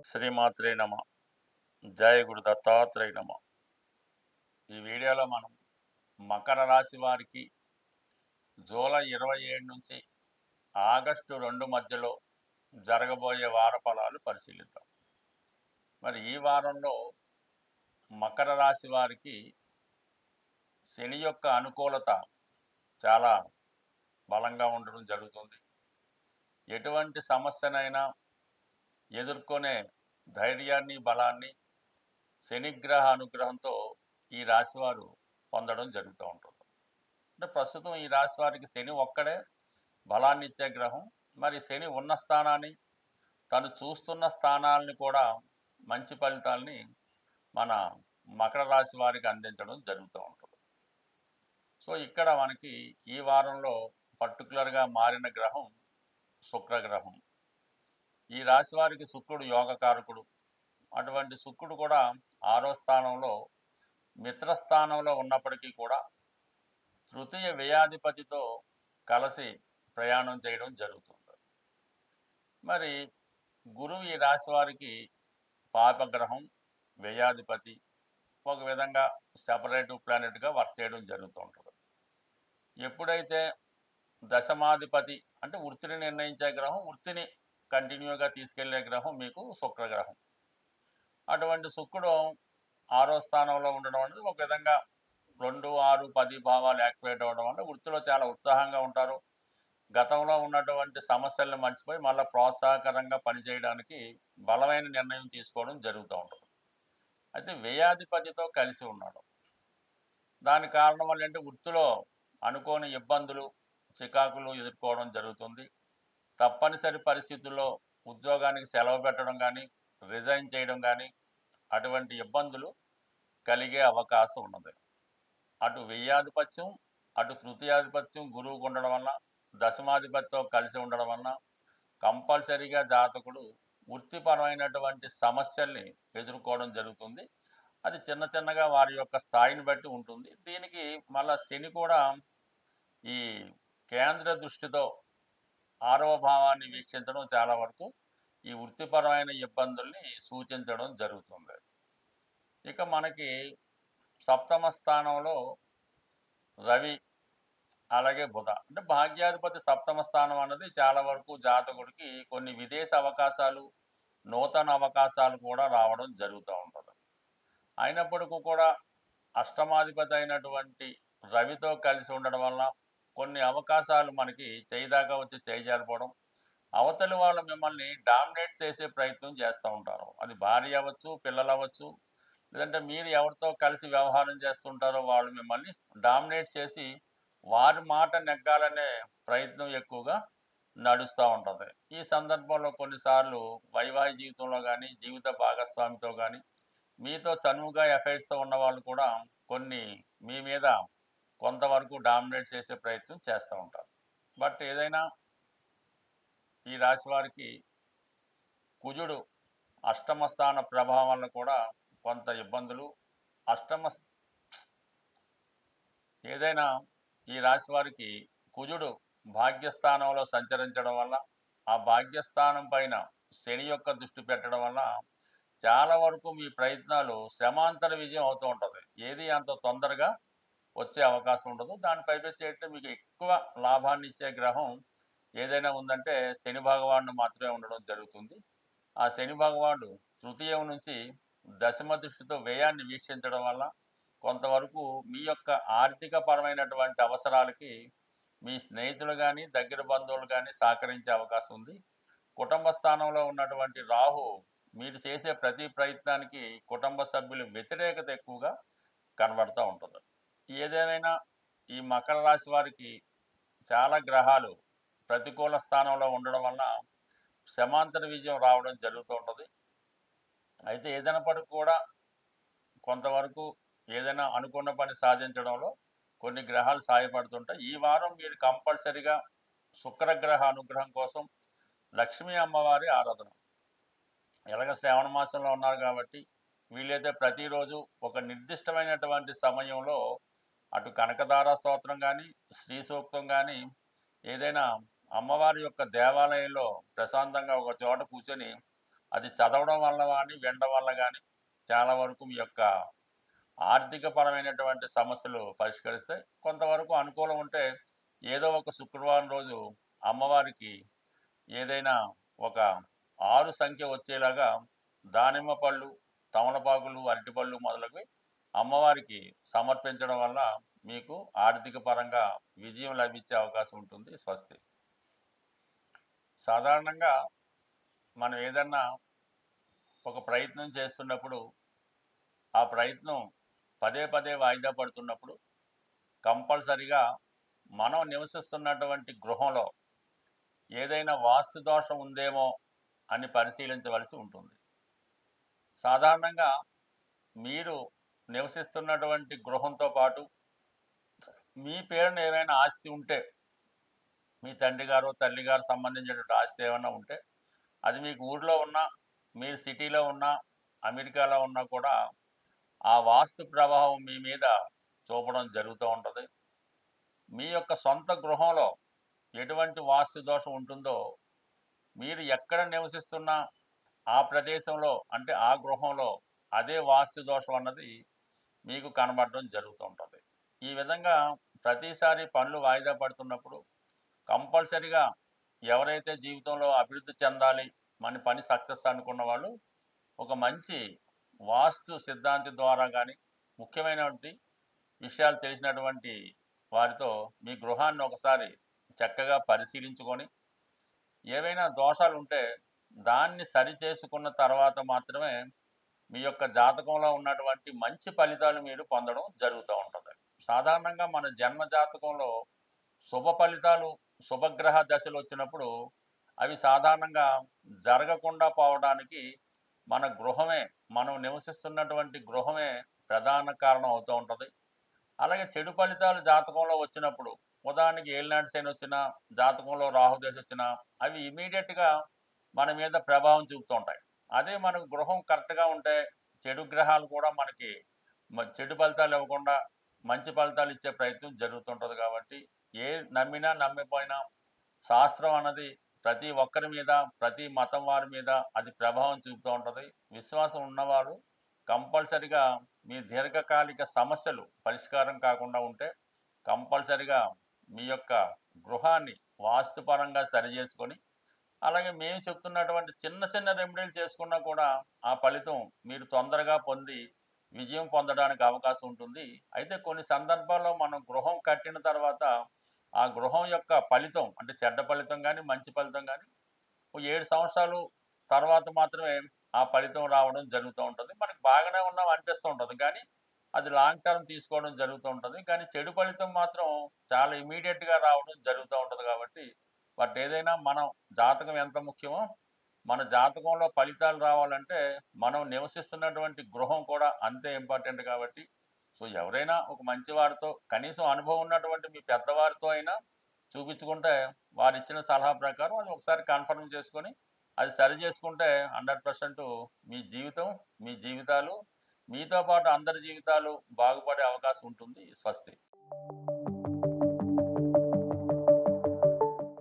శ్రీమాత్రే నమ. జయ గురు దత్తాత్రేయ నమ. ఈ వీడియోలో మనం మకర రాశి వారికి జూలై 27 నుంచి ఆగస్టు 2 మధ్యలో జరగబోయే వార ఫలాలు పరిశీలిద్దాం. మరి ఈ వారంలో మకర రాశి వారికి శని యొక్క అనుకూలత చాలా బలంగా ఉండడం జరుగుతుంది. ఎటువంటి సమస్యనైనా ఎదుర్కొనే ధైర్యాన్ని, బలాన్ని శనిగ్రహ అనుగ్రహంతో ఈ రాశివారు పొందడం జరుగుతూ ఉంటుంది. అంటే ప్రస్తుతం ఈ రాశి వారికి శని ఒక్కడే బలాన్ని ఇచ్చే గ్రహం. మరి శని ఉన్న స్థానాన్ని, తను చూస్తున్న స్థానాలని కూడా మంచి ఫలితాలని మన మకర రాశి వారికి అందించడం జరుగుతూ ఉంటుంది. సో ఇక్కడ మనకి ఈ వారంలో పర్టికులర్గా మారిన గ్రహం శుక్రగ్రహం. ఈ రాశి వారికి శుక్రుడు యోగకారకుడు. అటువంటి శుక్రుడు కూడా 6వ స్థానంలో మిత్రస్థానంలో ఉన్నప్పటికీ కూడా తృతీయ వ్యయాధిపతితో కలిసి ప్రయాణం చేయడం జరుగుతుంది. మరి గురువు ఈ రాశి వారికి పాపగ్రహం, వ్యయాధిపతి, ఒక విధంగా సెపరేటివ్ ప్లానెట్గా వర్క్ చేయడం జరుగుతూ ఉంటుంది. ఎప్పుడైతే దశమాధిపతి అంటే వృత్తిని నిర్ణయించే గ్రహం, వృత్తిని కంటిన్యూగా తీసుకెళ్లే గ్రహం మీకు శుక్రగ్రహం. అటువంటి శుక్రుడు 6వ స్థానంలో ఉండడం అనేది ఒక విధంగా 2, 6, 10 భావాలు యాక్టివేట్ అవ్వడం వల్ల వృత్తిలో చాలా ఉత్సాహంగా ఉంటారు. గతంలో ఉన్నటువంటి సమస్యలను మర్చిపోయి మళ్ళీ ప్రోత్సాహకరంగా పనిచేయడానికి బలమైన నిర్ణయం తీసుకోవడం జరుగుతూ ఉంటుంది. అయితే వ్యయాధిపతితో కలిసి ఉన్నాడు. దాని కారణం వల్ల అంటే వృత్తిలో అనుకోని ఇబ్బందులు, చికాకులు ఎదుర్కోవడం జరుగుతుంది. తప్పనిసరి పరిస్థితుల్లో ఉద్యోగానికి సెలవు పెట్టడం కానీ, రిజైన్ చేయడం కానీ, అటువంటి ఇబ్బందులు కలిగే అవకాశం ఉన్నది. అటు వ్యయాధిపత్యం, అటు తృతీయాధిపత్యం గురువుకు ఉండడం వల్ల, దశమాధిపతితో కలిసి ఉండడం వలన కంపల్సరీగా జాతకుడు వృత్తిపరమైనటువంటి సమస్యల్ని ఎదుర్కోవడం జరుగుతుంది. అది చిన్న చిన్నగా వారి యొక్క స్థాయిని బట్టి ఉంటుంది. దీనికి మళ్ళా శని కూడా ఈ కేంద్ర దృష్టితో 6వ భావాన్ని వీక్షించడం చాలా వరకు ఈ వృత్తిపరమైన ఇబ్బందుల్ని సూచించడం జరుగుతుంది. ఇక మనకి సప్తమ స్థానంలో రవి, అలాగే బుధ. అంటే భాగ్యాధిపతి సప్తమ స్థానం అన్నది చాలా వరకు జాతకుడికి కొన్ని విదేశ అవకాశాలు, నూతన అవకాశాలు కూడా రావడం జరుగుతూ ఉంటుంది. అయినప్పటికీ కూడా అష్టమాధిపతి అయినటువంటి రవితో కలిసి ఉండడం వల్ల కొన్ని అవకాశాలు మనకి చేయిదాకా వచ్చి చేజారిపోవడం, అవతలి వాళ్ళు మిమ్మల్ని డామినేట్ చేసే ప్రయత్నం చేస్తూ ఉంటారు. అది భార్య అవ్వచ్చు, పిల్లలు అవ్వచ్చు, లేదంటే మీరు ఎవరితో కలిసి వ్యవహారం చేస్తుంటారో వాళ్ళు మిమ్మల్ని డామినేట్ చేసి వారి మాట నెగ్గాలనే ప్రయత్నం ఎక్కువగా నడుస్తూ ఉంటుంది. ఈ సందర్భంలో కొన్నిసార్లు వైవాహిక జీవితంలో కానీ, జీవిత భాగస్వామితో కానీ, మీతో చనువుగా ఎఫైర్స్తో ఉన్న వాళ్ళు కూడా కొన్ని మీ మీద కొంతవరకు డామినేట్ చేసే ప్రయత్నం చేస్తూ ఉంటారు. బట్ ఏదైనా ఈ రాశి వారికి కుజుడు అష్టమ స్థాన ప్రభావం వల్ల కూడా కొంత ఇబ్బందులు, అష్టమ ఏదైనా ఈ రాశి వారికి కుజుడు భాగ్యస్థానంలో సంచరించడం వల్ల, ఆ భాగ్యస్థానం పైన శని యొక్క దృష్టి పెట్టడం వల్ల చాలా వరకు మీ ప్రయత్నాలు శ్రమాంతర విజయం అవుతూ ఉంటుంది. ఏది అంత తొందరగా వచ్చే అవకాశం ఉండదు. దాని పైపెచ్చేటే మీకు ఎక్కువ లాభాన్ని ఇచ్చే గ్రహం ఏదైనా ఉందంటే శని భగవానుడు మాత్రమే ఉండడం జరుగుతుంది. ఆ శని భగవానుడు తృతీయం నుంచి దశమ దృష్టితో వ్యయాన్ని వీక్షించడం వల్ల కొంతవరకు మీ యొక్క ఆర్థిక పరమైనటువంటి అవసరాలకి మీ స్నేహితులు కానీ, దగ్గర బంధువులు కానీ సహకరించే అవకాశం ఉంది. కుటుంబ స్థానంలో ఉన్నటువంటి రాహు మీరు చేసే ప్రతి ప్రయత్నానికి కుటుంబ సభ్యుల వ్యతిరేకత ఎక్కువగా కనబడుతూ ఉంటుంది. ఏదేమైనా ఈ మకర రాశి వారికి చాలా గ్రహాలు ప్రతికూల స్థానంలో ఉండడం వల్ల సమాంతర విజయం రావడం జరుగుతూ ఉంటుంది. అయితే ఏదైనప్పటికీ కూడా కొంతవరకు ఏదైనా అనుకున్న పని సాధించడంలో కొన్ని గ్రహాలు సహాయపడుతుంటాయి. ఈ వారం మీరు కంపల్సరిగా శుక్రగ్రహ అనుగ్రహం కోసం లక్ష్మీ అమ్మవారి ఆరాధన, ఎలాగ శ్రావణ మాసంలో ఉన్నారు కాబట్టి వీలైతే ప్రతిరోజు ఒక నిర్దిష్టమైనటువంటి సమయంలో అటు కనకదార స్తోత్రం కానీ, శ్రీ సూక్తం కానీ, ఏదైనా అమ్మవారి యొక్క దేవాలయంలో ప్రశాంతంగా ఒక చోట కూర్చొని అది చదవడం వల్ల కానీ వినడం వల్ల కానీ చాలా వరకు మీ యొక్క ఆర్థికపరమైనటువంటి సమస్యలు పరిష్కరిస్తాయి. కొంతవరకు అనుకూలం ఉంటే ఏదో ఒక శుక్రవారం రోజు అమ్మవారికి ఏదైనా ఒక 6 సంఖ్య వచ్చేలాగా దానిమ్మ పళ్ళు, తమలపాకులు, అరటిపళ్ళు మొదలగువి అమ్మవారికి సమర్పించడం వల్ల మీకు ఆర్థిక పరంగా విజయం లభించే అవకాశం ఉంటుంది. స్వస్తి. సాధారణంగా మనం ఏదన్నా ఒక ప్రయత్నం చేస్తున్నప్పుడు ఆ ప్రయత్నం పదే పదే వాయిదా పడుతున్నప్పుడు కంపల్సరిగా మనం నివసిస్తున్నటువంటి గృహంలో ఏదైనా వాస్తు దోషం ఉందేమో అని పరిశీలించవలసి ఉంటుంది. సాధారణంగా మీరు నివసిస్తున్నటువంటి గృహంతో పాటు మీ పేరున ఏమైనా ఆస్తి ఉంటే, మీ తండ్రి గారు, తల్లి గారు సంబంధించినటువంటి ఆస్తి ఏమన్నా ఉంటే, అది మీకు ఊర్లో ఉన్నా, మీరు సిటీలో ఉన్నా, అమెరికాలో ఉన్నా కూడా ఆ వాస్తు ప్రభావం మీ మీద చూపడం జరుగుతూ ఉంటుంది. మీ యొక్క సొంత గృహంలో ఎటువంటి వాస్తు దోషం ఉంటుందో, మీరు ఎక్కడ నివసిస్తున్నా ఆ ప్రదేశంలో అంటే ఆ గృహంలో అదే వాస్తు దోషం అన్నది మీకు కనబడడం జరుగుతూ ఉంటుంది. ఈ విధంగా ప్రతిసారి పనులు వాయిదా పడుతున్నప్పుడు కంపల్సరిగా ఎవరైతే జీవితంలో అభివృద్ధి చెందాలి, మన పని సక్సెస్ అనుకున్న వాళ్ళు ఒక మంచి వాస్తు సిద్ధాంతి ద్వారా కానీ ముఖ్యమైనటువంటి విషయాలు తెలిసినటువంటి వారితో మీ గృహాన్ని ఒకసారి చక్కగా పరిశీలించుకొని ఏవైనా దోషాలు ఉంటే దాన్ని సరిచేసుకున్న తర్వాత మాత్రమే మీ యొక్క జాతకంలో ఉన్నటువంటి మంచి ఫలితాలు మీరు పొందడం జరుగుతూ ఉంటుంది. సాధారణంగా మన జన్మ జాతకంలో శుభ ఫలితాలు, శుభగ్రహ దశలు వచ్చినప్పుడు అవి సాధారణంగా జరగకుండా పోవడానికి మన గృహమే, మనం నివసిస్తున్నటువంటి గృహమే ప్రధాన కారణం అవుతూ ఉంటుంది. అలాగే చెడు ఫలితాలు జాతకంలో వచ్చినప్పుడు ఉదాహరణకి ఏలినాటి శని వచ్చినా, జాతకంలో రాహుదశ వచ్చినా అవి ఇమీడియట్‌గా మన మీద ప్రభావం చూపుతూ ఉంటాయి. అదే మనకు గృహం కరెక్ట్‌గా ఉంటే చెడు గ్రహాలు కూడా మనకి చెడు ఫలితాలు ఇవ్వకుండా మంచి ఫలితాలు ఇచ్చే ప్రయత్నం జరుగుతుంటుంది కాబట్టి నమ్మినా నమ్మకపోయినా శాస్త్రం అన్నది ప్రతి ఒక్కరి మీద, ప్రతి మతం వారి మీద అది ప్రభావం చూపుతూ ఉంటుంది. విశ్వాసం ఉన్నవారు కంపల్సరిగా మీ దీర్ఘకాలిక సమస్యలు పరిష్కారం కాకుండా ఉంటే కంపల్సరిగా మీ యొక్క గృహాన్ని వాస్తుపరంగా సరిచేసుకొని అలాగే మేము చెప్తున్నటువంటి చిన్న చిన్న రెమెడీలు చేసుకున్నా కూడా ఆ ఫలితం మీరు తొందరగా పొంది విజయం పొందడానికి అవకాశం ఉంటుంది. అయితే కొన్ని సందర్భాల్లో మనం గృహం కట్టిన తర్వాత ఆ గృహం యొక్క ఫలితం అంటే చెడ్డ ఫలితం కానీ మంచి ఫలితం కానీ 7 సంవత్సరాలు తర్వాత మాత్రమే ఆ ఫలితం రావడం జరుగుతూ ఉంటుంది. మనకు బాగానే ఉన్నాం అనిపిస్తూ ఉంటుంది కానీ అది లాంగ్ టర్మ్ తీసుకోవడం జరుగుతూ ఉంటుంది. కానీ చెడు ఫలితం మాత్రం చాలా ఇమీడియట్‌గా రావడం జరుగుతూ ఉంటుంది కాబట్టి బట్ ఏదైనా మనం జాతకం ఎంత ముఖ్యమో, మన జాతకంలో ఫలితాలు రావాలంటే మనం నివసిస్తున్నటువంటి గృహం కూడా అంతే ఇంపార్టెంట్ కాబట్టి సో ఎవరైనా ఒక మంచి వారితో కనీసం అనుభవం ఉన్నటువంటి మీ పెద్దవారితో అయినా చూపించుకుంటే వారిచ్చిన సలహా ప్రకారం అది ఒకసారి కన్ఫర్మ్ చేసుకొని అది సరి చేసుకుంటే 100% మీ జీవితం, మీ జీవితాలు మీతో పాటు అందరి జీవితాలు బాగుపడే అవకాశం ఉంటుంది. స్వస్తి.